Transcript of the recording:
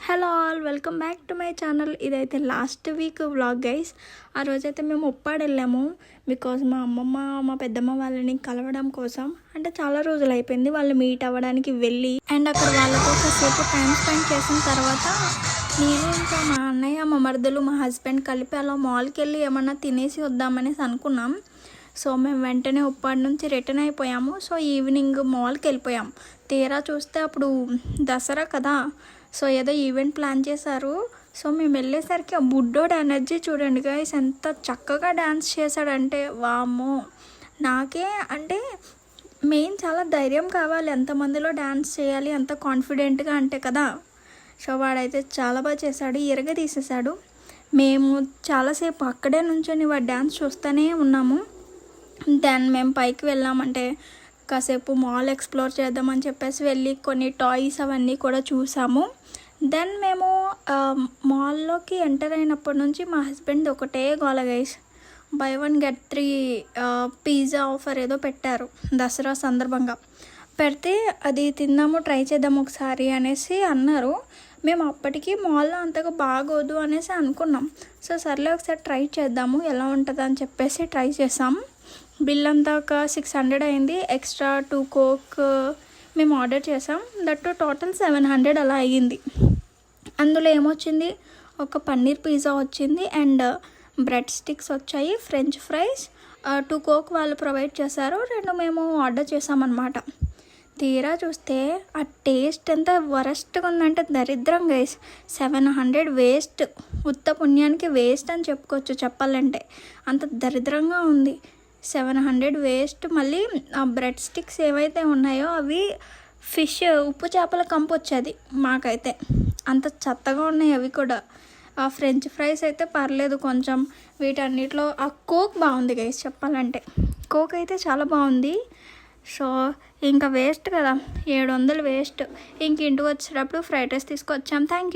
Hello all, welcome back to my channel. ఇదైతే last week vlog guys. ఆ రోజైతే మేము ఉప్పాడు వెళ్ళాము బికాజ్ మా అమ్మమ్మ మా పెద్దమ్మ వాళ్ళని కలవడం కోసం. అంటే చాలా రోజులు అయిపోయింది వాళ్ళు మీట్ అవ్వడానికి వెళ్ళి, అండ్ అక్కడ వాళ్ళతో కాసేపు టైం స్పెండ్ చేసిన తర్వాత నేను ఇంకా మా అన్నయ్య మా మరదలు మా హస్బెండ్ కలిపి అలా మాల్కి వెళ్ళి ఏమన్నా తినేసి వద్దామనేసి అనుకున్నాం. సో మేము వెంటనే ఉప్పాడు నుంచి రిటర్న్ అయిపోయాము. సో ఈవినింగ్ మాల్కి వెళ్ళిపోయాం. తీరా చూస్తే అప్పుడు దసరా కదా, సో ఏదో ఈవెంట్ ప్లాన్ చేశారు. సో మేము వెళ్ళేసరికి ఆ బుడ్డోడు ఎనర్జీ చూడండి గైస్, ఎంత చక్కగా డ్యాన్స్ చేశాడంటే వామ్మో. నాకే అంటే మెయిన్ చాలా ధైర్యం కావాలి ఎంతమందిలో డ్యాన్స్ చేయాలి అంత కాన్ఫిడెంట్గా అంటే కదా. సో వాడైతే చాలా బాగా చేశాడు, ఇరగ తీసేశాడు. మేము చాలాసేపు అక్కడే నుంచొని వాడు డ్యాన్స్ చూస్తూనే ఉన్నాము. దెన్ మేము పైకి వెళ్ళామంటే కాసేపు మాల్ ఎక్స్ప్లోర్ చేద్దామని చెప్పేసి వెళ్ళి కొన్ని టాయ్స్ అవన్నీ కూడా చూసాము. దెన్ మేము మాల్లోకి ఎంటర్ అయినప్పటి నుంచి మా హస్బెండ్ ఒకటే గోల guys, by 1 get 3 pizza offer ఏదో పెట్టారు దసరా సందర్భంగా. పెడితే అది తిందాము ట్రై చేద్దాము ఒకసారి అనేసి అన్నారు. మేము అప్పటికి మాల్లో అంతగా బాగోదు అనేసి అనుకున్నాం. సో సర్లే ఒకసారి ట్రై చేద్దాము ఎలా ఉంటుంది అని చెప్పేసి ట్రై చేసాం. బిల్ అంతా ఒక 600 అయింది. ఎక్స్ట్రా 2 కోక్ మేము ఆర్డర్ చేసాం. దట్ టోటల్ 700 అలా అయ్యింది. అందులో ఏమొచ్చింది, ఒక పన్నీర్ పిజ్జా వచ్చింది అండ్ బ్రెడ్ స్టిక్స్ వచ్చాయి, ఫ్రెంచ్ ఫ్రైస్, 2 కోక్ వాళ్ళు ప్రొవైడ్ చేశారు, 2 మేము ఆర్డర్ చేసామన్నమాట. తీరా చూస్తే ఆ టేస్ట్ ఎంత వరస్ట్గా ఉందంటే దరిద్రం గైస్. 700 వేస్ట్, ఉత్త పుణ్యానికి వేస్ట్ అని చెప్పుకోవచ్చు చెప్పాలంటే, అంత దరిద్రంగా ఉంది. 700 వేస్ట్. మళ్ళీ ఆ బ్రెడ్ స్టిక్స్ ఏవైతే ఉన్నాయో అవి ఫిష్ ఉప్పు చేపల కంపు వచ్చేది మాకైతే, అంత చెత్తగా ఉన్నాయి అవి కూడా. ఆ ఫ్రెంచ్ ఫ్రైస్ అయితే పర్లేదు కొంచెం. వీటన్నిటిలో ఆ కోక్ బాగుంది గైస్ చెప్పాలంటే, కోక్ అయితే చాలా బాగుంది. సో ఇంకా వేస్ట్ కదా, 700 వేస్ట్. ఇంక ఇంటికి వచ్చేటప్పుడు ఫ్రైడ్ రైస్ తీసుకొచ్చాం. Thank you.